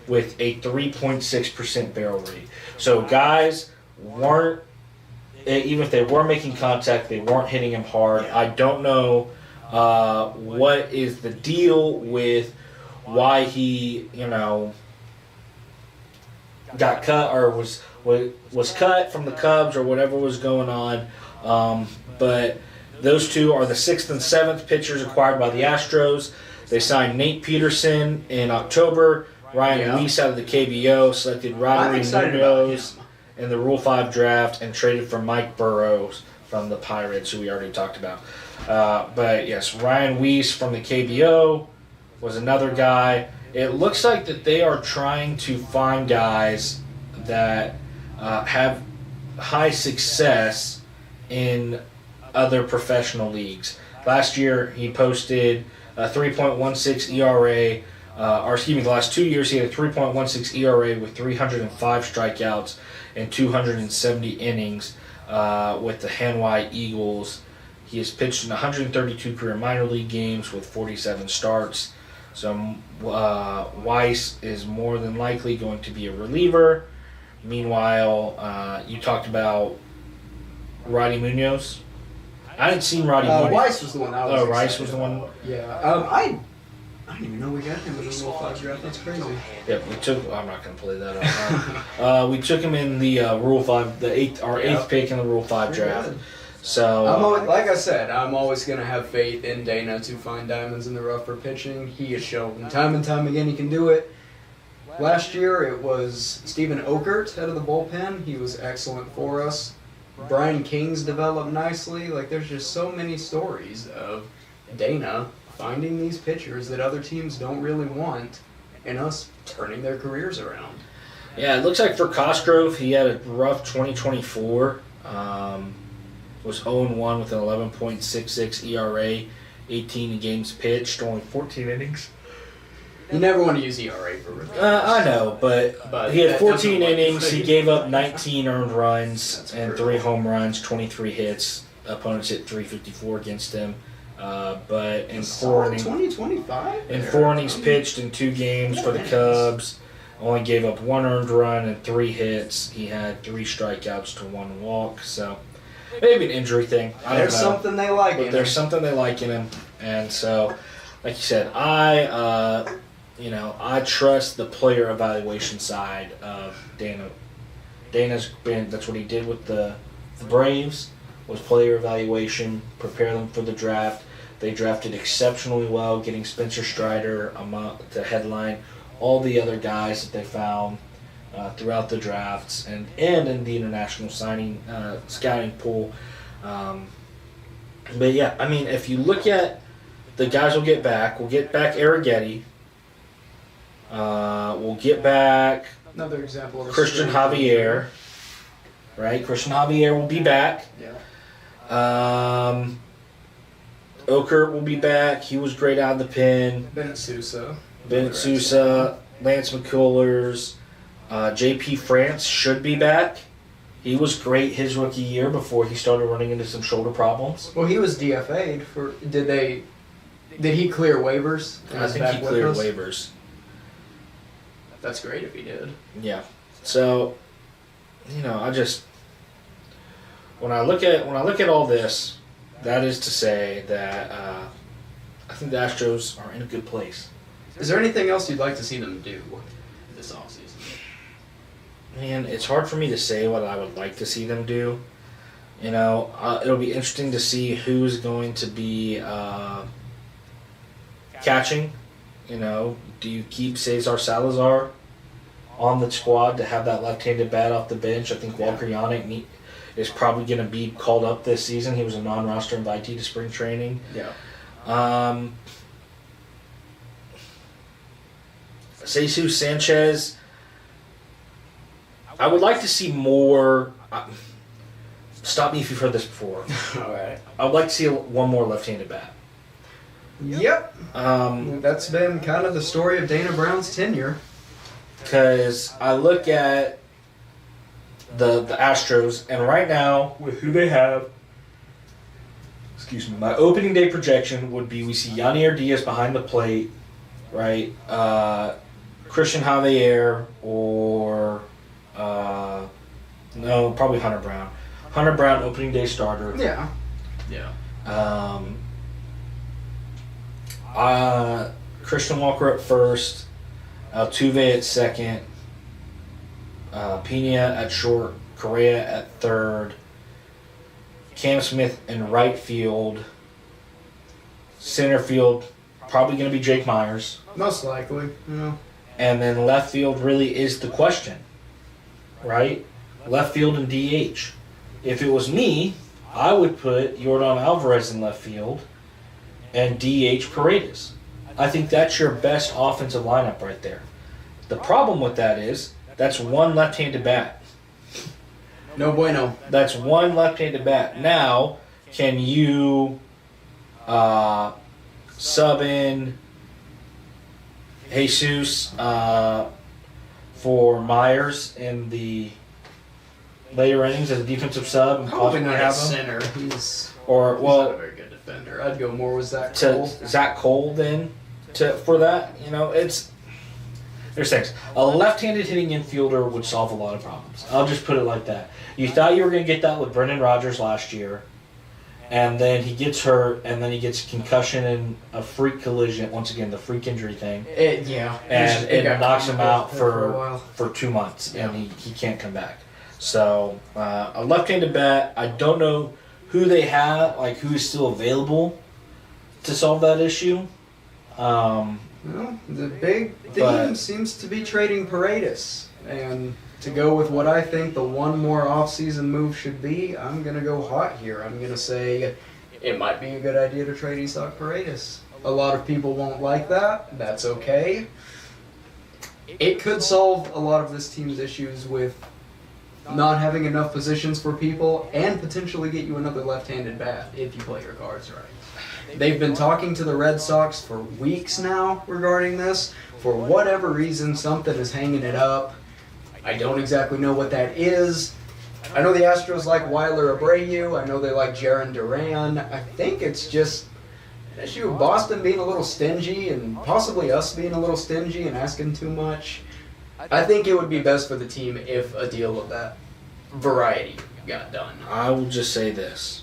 with a 3.6% barrel rate. So guys weren't, even if they were making contact, they weren't hitting him hard. I don't know what is the deal with why he, got cut or was cut from the Cubs or whatever was going on. But those two are the 6th and 7th pitchers acquired by the Astros. They signed Nate Peterson in October. Ryan Weiss out of the KBO selected Rodney Munoz in the Rule 5 draft and traded for Mike Burrows from the Pirates, who we already talked about. But yes, Ryan Weiss from the KBO was another guy. It looks like that they are trying to find guys that have high success in other professional leagues. Last year, he posted a 3.16 ERA. The last 2 years, he had a 3.16 ERA with 305 strikeouts and 270 innings with the Hanwha Eagles. He has pitched in 132 career minor league games with 47 starts. So Weiss is more than likely going to be a reliever. Meanwhile, you talked about Rodney Munoz. I hadn't seen Rodney Munoz. Weiss was the one I was excited Weiss was the one? about. Yeah. I didn't even know we got him in the Rule 5 draft. That's crazy. Yep, I'm not going to play that out. We took him in the Rule 5, our 8th pick in the Rule 5 draft. Good. So, like I said, I'm always going to have faith in Dana to find diamonds in the rough for pitching. He has shown time and time again he can do it. Last year it was Stephen Okert out of the bullpen. He was excellent for us. Brian King's developed nicely. There's just so many stories of Dana finding these pitchers that other teams don't really want and us turning their careers around. Yeah, it looks like for Cosgrove, he had a rough 2024. Was 0-1 with an 11.66 ERA 18 games pitched, only 14 innings. You never want to use ERA for revenge. I know, but he had 14 doesn't innings. look- He gave up 19 earned runs That's and brutal. 3 home runs, 23 hits. Opponents hit 354 against him. But in four innings, 2025? in 4 innings pitched in 2 games for the Cubs, only gave up 1 earned run and 3 hits. He had 3 strikeouts to 1 walk. So maybe an injury thing. I don't There's know. something they like But in there's him. something they like in him, and so, like you said, I trust the player evaluation side of Dana. That's what he did with the Braves, was player evaluation, prepare them for the draft. They drafted exceptionally well, getting Spencer Strider to headline all the other guys that they found throughout the drafts and in the international scouting pool. But yeah, I mean, if you look at the guys we'll get back Arrighetti. We'll get back Another example of a Christian straight- Javier. Right? Christian Javier will be back. Yeah. Okert will be back. He was great out of the pen. Bennett Sousa. Bennett Sousa, Lance McCullers, JP France should be back. He was great his rookie year before he started running into some shoulder problems. Well, he was DFA'd for. Did he clear waivers? and I is think back he with cleared us? waivers. That's great if he did. Yeah. So, when I look at all this, that is to say that I think the Astros are in a good place. Is there anything else you'd like to see them do this offseason? Man, it's hard for me to say what I would like to see them do. It'll be interesting to see who's going to be catching. Do you keep Cesar Salazar on the squad to have that left-handed bat off the bench? I think Walker Yannick is probably going to be called up this season. He was a non-roster invitee to spring training. Yeah. Jesus Sanchez, I would like to see more. Stop me if you've heard this before. All right. I would like to see one more left-handed bat. Yep. That's been kind of the story of Dana Brown's tenure. Because I look at the Astros, and right now, with who they have, my opening day projection would be we see Yanier Diaz behind the plate, right? Christian Javier or probably Hunter Brown. Hunter Brown, opening day starter. Yeah. Yeah. Christian Walker at first, Altuve at second, Pena at short, Correa at third, Cam Smith in right field, center field, probably going to be Jake Myers. Most likely. Yeah. And then left field really is the question, right? Left field and DH. If it was me, I would put Yordan Alvarez in left field and DH Paredes. I think that's your best offensive lineup right there. The problem with that is that's one left-handed bat. No bueno. That's one left-handed bat. Now, can you sub in Jesus for Myers in the later innings as a defensive sub and Probably possibly not have a him? center. He's Or not a very good defender. I'd go more with Zach to Cole. Zach Cole then for that. There's things. A left-handed hitting infielder would solve a lot of problems. I'll just put it like that. You thought you were going to get that with Brendan Rodgers last year, and then he gets hurt, and then he gets concussion and a freak collision. Once again, the freak injury thing. And It knocks him out a for while. 2 months, Yeah. and he can't come back. So a left-handed bat, I don't know who they have, like who is still available to solve that issue. Well, the big theme But- seems to be trading Paredes. And to go with what I think the one more off-season move should be, I'm going to go hot here. I'm going to say it might be a good idea to trade Isaac Paredes. A lot of people won't like that. That's okay. It could solve a lot of this team's issues with not having enough positions for people and potentially get you another left-handed bat if you play your cards right. They've been talking to the Red Sox for weeks now regarding this. For whatever reason, something is hanging it up. I don't exactly know what that is. I know the Astros like Weiler Abreu. I know they like Jarren Duran. I think it's just an issue of Boston being a little stingy and possibly us being a little stingy and asking too much. I think it would be best for the team if a deal of that variety got done. I will just say this.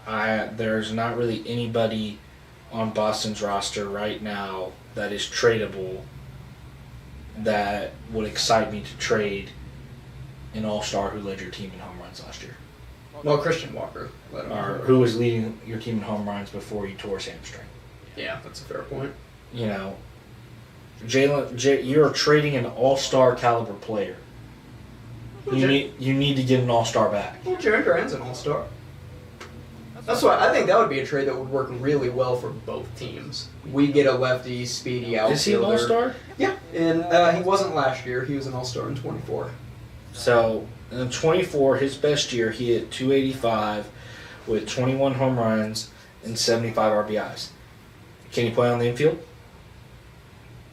There's not really anybody on Boston's roster right now that is tradable that would excite me to trade an all-star who led your team in home runs last year. Well, Christian Walker. Or who was leading your team in home runs before he tore his hamstring. Yeah, that's a fair point. You know, you're trading an all-star caliber player. You need to get an all-star back. Well, Jarren Duran's an all-star. That's why I think that would be a trade that would work really well for both teams. We get a lefty, speedy outfielder. Is he an all-star? Yeah, and he wasn't last year. He was an all-star in 24. So, in 24, his best year, he hit .285 with 21 home runs and 75 RBIs. Can he play on the infield?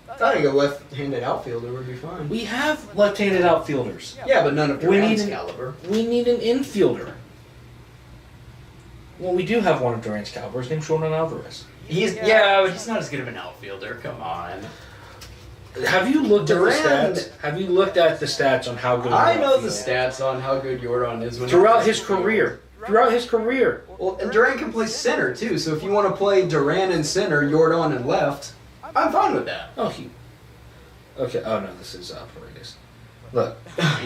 I think a left-handed outfielder would be fine. We have left-handed outfielders. Yeah, but none of Duran's caliber. We need an infielder. Well, we do have one of Duran's caliber. His name's Jordan Alvarez. But he's not as good of an outfielder. Come on. Have you looked at the stats? Have you looked at the stats on how good? I know the stats on how good Jordan is throughout his career. Well, and Duran can play center too. So if you want to play Duran in center, Jordan in left, I'm fine with that. Okay. Oh no, this is Paredes. Look,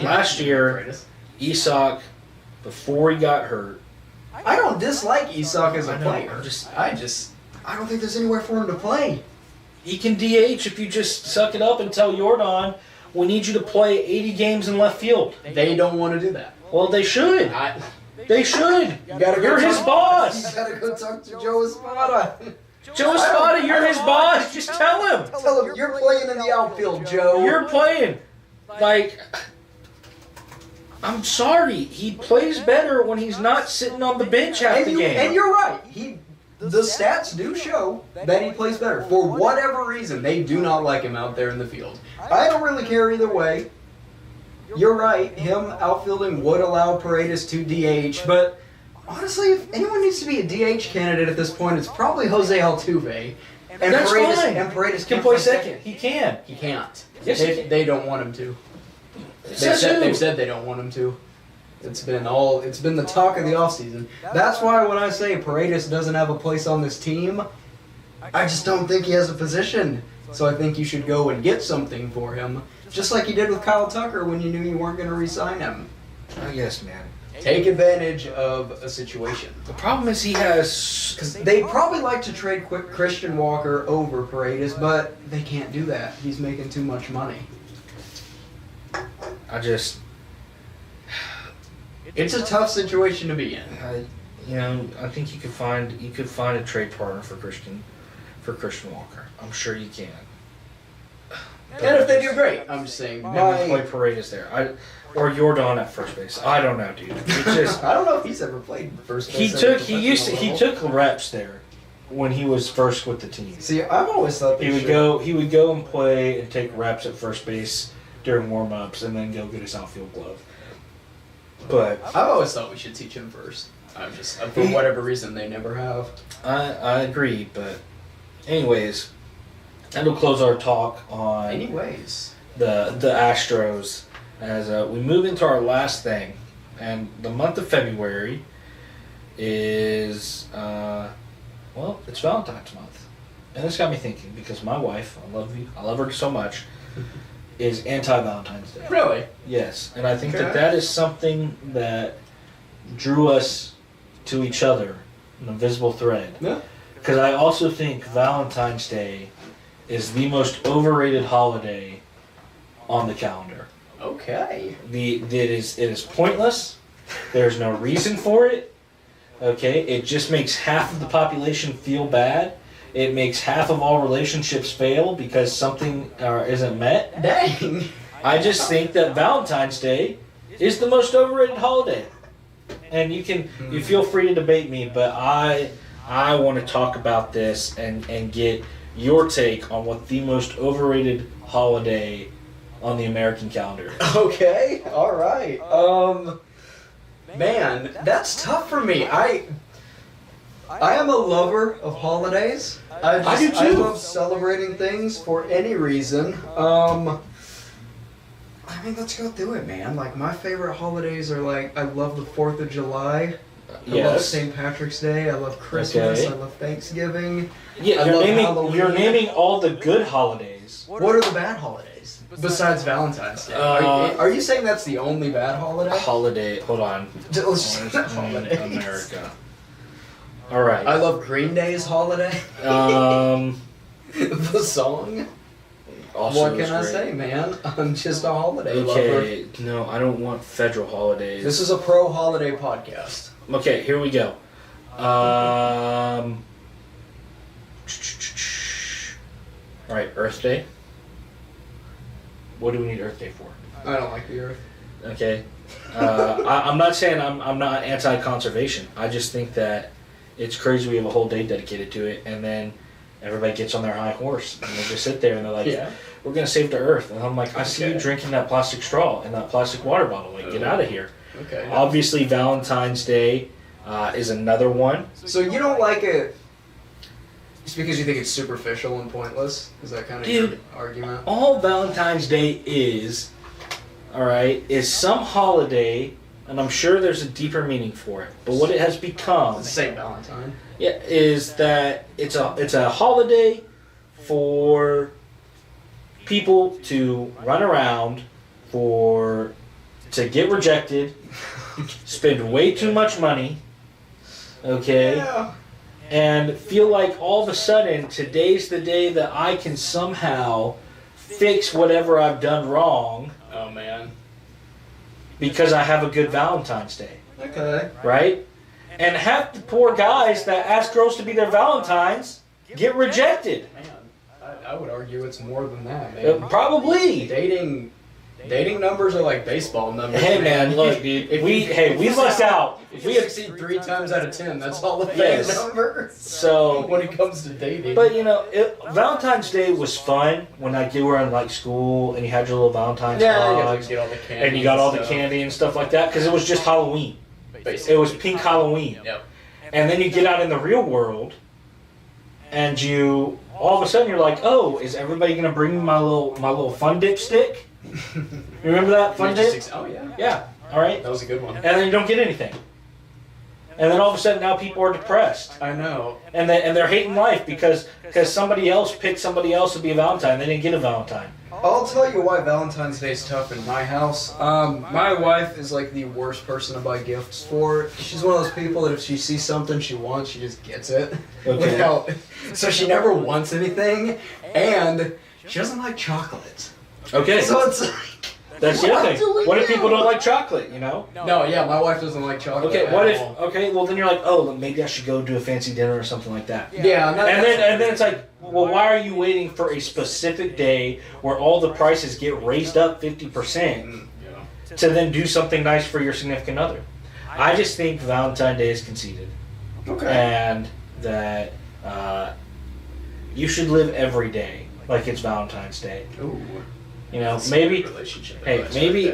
last year, Isak, before he got hurt. I don't dislike Isak as a player. I don't think there's anywhere for him to play. He can DH if you just suck it up and tell Jordan, we need you to play 80 games in left field. They don't want to do that. Well, they should. They should. You're his boss. You gotta go talk to Joe Espada. Joe Espada, you're his boss. Just tell him. Tell him you're playing in the outfield, Joe. You're playing. Like, I'm sorry. He plays better when he's not sitting on the bench half the game. And you're right. The stats do show that he plays better. For whatever reason, they do not like him out there in the field. I don't really care either way. You're right. Him outfielding would allow Paredes to DH, but honestly, if anyone needs to be a DH candidate at this point, it's probably Jose Altuve. And That's Paredes, fine. And Paredes can play second. He can. He can't. Yes, he can. They don't want him to. They've said they don't want him to. It's been the talk of the offseason. That's why when I say Paredes doesn't have a place on this team, I just don't think he has a position. So I think you should go and get something for him, just like you did with Kyle Tucker when you knew you weren't going to re-sign him. Yes, man. Take advantage of a situation. The problem is he has... Because they'd probably like to trade Christian Walker over Paredes, but they can't do that. He's making too much money. It's a tough situation to be in. I think you could find a trade partner for Christian Walker. I'm sure you can. And if they do, great. I'm just saying. Maybe play Paredes there. Or Jordan at first base. I don't know, dude. It's just I don't know if he's ever played first base. He took reps there when he was first with the team. See, I've always thought he would go and play and take reps at first base during warm-ups and then go get his outfield glove. But I've always thought we should teach him first. For whatever reason, they never have. I agree, but anyways, that'll close our talk on the Astros as we move into our last thing, and the month of February is it's Valentine's month, and this got me thinking because my wife, I love her so much, is anti-Valentine's Day. Really? Yes, and I think that is something that drew us to each other, an invisible thread. Yeah. Because I also think Valentine's Day is the most overrated holiday on the calendar. Okay. It is pointless. There's no reason for it. Okay, it just makes half of the population feel bad. It makes half of all relationships fail because something isn't met. Dang. I just think that Valentine's Day is the most overrated holiday. And you feel free to debate me, but I I want to talk about this and get your take on what the most overrated holiday on the American calendar is. Okay, all right. Man, that's tough for me. I am a lover of holidays. I do too. I love celebrating things for any reason. I mean, let's go through it, man. Like, my favorite holidays are, like, I love the 4th of July. I love St. Patrick's Day. I love Christmas. Okay. I love Thanksgiving. Yeah, you're naming all the good holidays. What are the bad holidays? Besides Valentine's Day. Are you saying that's the only bad holiday? Hold on. Let's just holidays. America. All right. I love Green Day's holiday. The song. Also what can I say, man? I'm just a holiday lover. Okay, no, I don't want federal holidays. This is a pro-holiday podcast. Okay, here we go. All right, Earth Day. What do we need Earth Day for? I don't like the Earth. Okay. I'm not saying I'm not anti-conservation. I just think that it's crazy we have a whole day dedicated to it, and then everybody gets on their high horse and they just sit there and they're like, we're going to save the earth. And I'm like, I see you drinking that plastic straw and that plastic water bottle. Like, get out of here. Okay. Obviously, Valentine's Day is another one. So you don't like it just because you think it's superficial and pointless? Is that kind of your argument? All Valentine's Day is, all right, is some holiday, and I'm sure there's a deeper meaning for it, but what it has become... St. Valentine. Yeah, is that it's a holiday for people to run around to get rejected, spend way too much money, okay, and feel like all of a sudden today's the day that I can somehow fix whatever I've done wrong. Oh man. Because I have a good Valentine's Day. Okay. Right? And half the poor guys that ask girls to be their Valentines get rejected. Man, I would argue it's more than that, man. Probably. Dating numbers are like baseball numbers. Hey man, look, dude. We lost out. If we succeed 3 times out of 10, that's all the number. So when it comes to dating. But Valentine's Day was fun when you were in like school and you had your little Valentine's cards, you get all the candy and you got all the candy and stuff like that because it was just Halloween. Basically. It was pink Halloween. Yep. And then you get out in the real world, and you all of a sudden you're like, oh, is everybody gonna bring me my little fun dip stick? Remember that fun dip? Oh yeah. Yeah. All right. That was a good one. And then you don't get anything. And then all of a sudden now people are depressed. I know. And they're hating life because somebody else picked somebody else to be a Valentine. They didn't get a Valentine. I'll tell you why Valentine's Day is tough in my house. My wife is like the worst person to buy gifts for. She's one of those people that if she sees something she wants, she just gets it. Okay. So she never wants anything, and she doesn't like chocolate. Okay. So it's like... That's the other thing. What if people don't like chocolate, No, yeah, my wife doesn't like chocolate. Okay, what if... Okay, well then you're like, oh, maybe I should go do a fancy dinner or something like that. Yeah. And then it's like, well, why are you waiting for a specific day where all the prices get raised up 50% to then do something nice for your significant other? I just think Valentine's Day is conceited. Okay. And that you should live every day like it's Valentine's Day. Ooh. Maybe relationship. maybe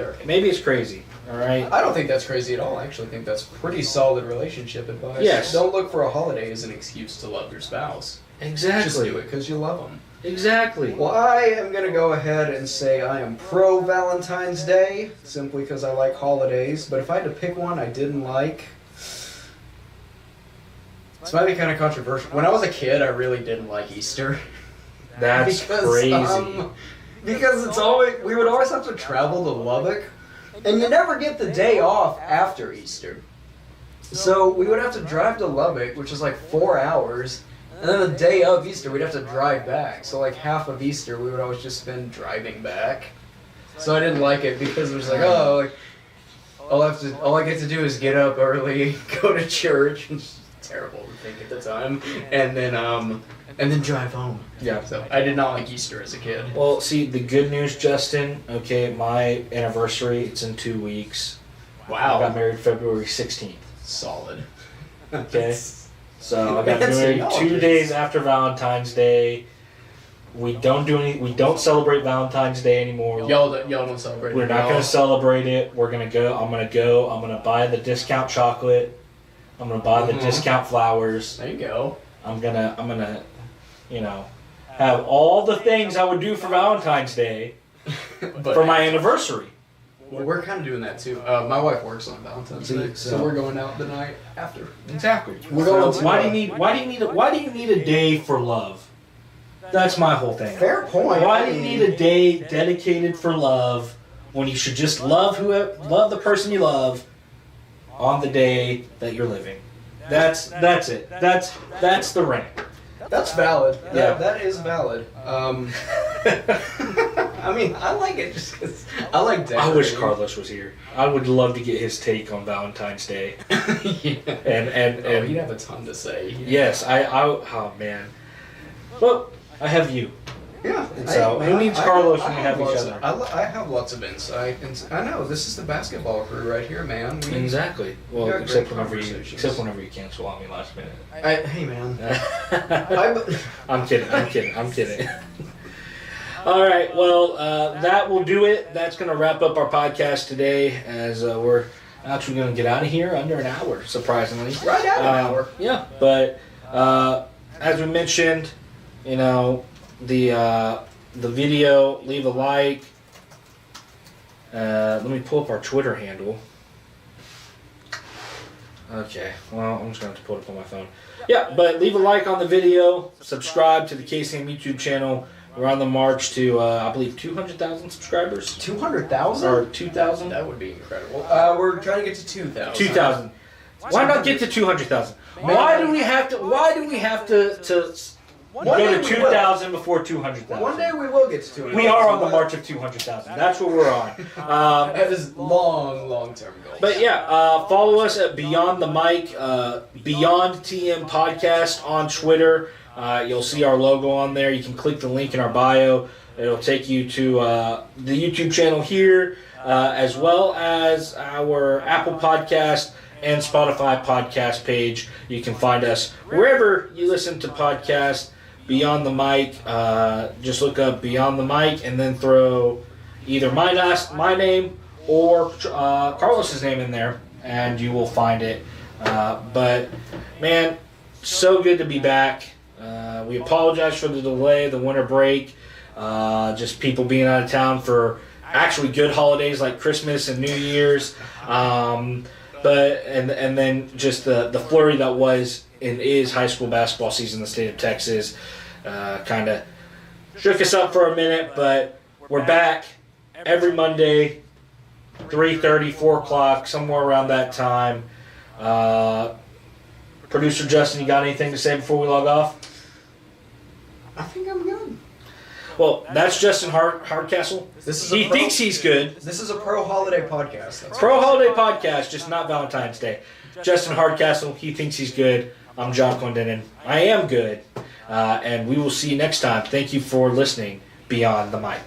it's crazy. All right. I don't think that's crazy at all. I actually think that's pretty solid relationship advice. Yes. Don't look for a holiday as an excuse to love your spouse. Exactly. Just do it because you love them. Exactly. Well, I am going to go ahead and say I am pro Valentine's Day simply because I like holidays. But if I had to pick one I didn't like, this might be kind of controversial. When I was a kid, I really didn't like Easter. That's crazy. Because we would always have to travel to Lubbock, and you never get the day off after Easter. So we would have to drive to Lubbock, which is like 4 hours, and then the day of Easter we'd have to drive back. So like half of Easter we would always just spend driving back. So I didn't like it because it was like, all I get to do is get up early, go to church, which is terrible to think at the time, and then drive home. Yeah. So I did not like Easter as a kid. Well, see, the good news, Justin, okay, my anniversary, it's in 2 weeks. Wow. I got married February 16th. Solid. Okay. So I got married 2 days after Valentine's Day. We don't celebrate Valentine's Day anymore. Y'all don't celebrate. We're not going to celebrate it. We're going to go. I'm going to buy the discount chocolate. I'm going to buy the discount flowers. There you go. I'm going to, have all the things I would do for Valentine's Day for my anniversary. Well, we're kind of doing that too. My wife works on Valentine's Day, so we're going out the night after. Exactly. We're going So why do you need a day for love? That's my whole thing. Fair point. Why do you need a day dedicated for love when you should just love the person you love on the day that you're living? That's it. That's the rant. That's valid. Yeah. That is valid. I mean, I like it just because I like decorating. I wish Carlos was here. I would love to get his take on Valentine's Day. Yeah. And he'd have a ton to say. Yes, oh man. Well, I have you. Yeah. So who needs Carlos when we have each lots other? I have lots of insight. I know this is the basketball crew right here, man. Exactly. Well, got except great whenever you cancel on me last minute. Hey, man. I'm kidding. All right. Well, that will do it. That's going to wrap up our podcast today, as we're actually going to get out of here under an hour, surprisingly. Right at an hour. Yeah, but as we mentioned, the video, leave a like. Let me pull up our Twitter handle. Okay, well, I'm just going to have to pull it up on my phone. Yeah, but leave a like on the video. Subscribe to the KSAM YouTube channel. We're on the march to, I believe, 200,000 subscribers. 200,000? Or 2,000? That would be incredible. We're trying to get to 2,000. 2,000. Why not get to 200,000? Why do we have to go to 2,000 before 200,000? One day we will get to 200,000. We are on the march of 200,000. That's what we're on. That is long-term goal. But yeah, follow us at Beyond the Mic, Beyond TM Podcast on Twitter. You'll see our logo on there. You can click the link in our bio. It'll take you to the YouTube channel here, as well as our Apple Podcast and Spotify podcast page. You can find us wherever you listen to podcasts. Beyond the Mic, just look up Beyond the Mic and then throw either my name or Carlos's name in there, and you will find it. But man, so good to be back. We apologize for the delay, the winter break, just people being out of town for actually good holidays like Christmas and New Year's, but then just the flurry that was and is high school basketball season in the state of Texas kind of shook us up for a minute, but we're back every Monday, 3:30, 4 o'clock, somewhere around that time. Producer Justin, you got anything to say before we log off? I think I'm good. Well, that's Justin Hardcastle. He thinks he's good. This is a pro-holiday podcast. That's Pro-holiday podcast, just not Valentine's Day. Justin Hardcastle, he thinks he's good. I'm John Clendenin. I am good. And we will see you next time. Thank you for listening Beyond the Mic.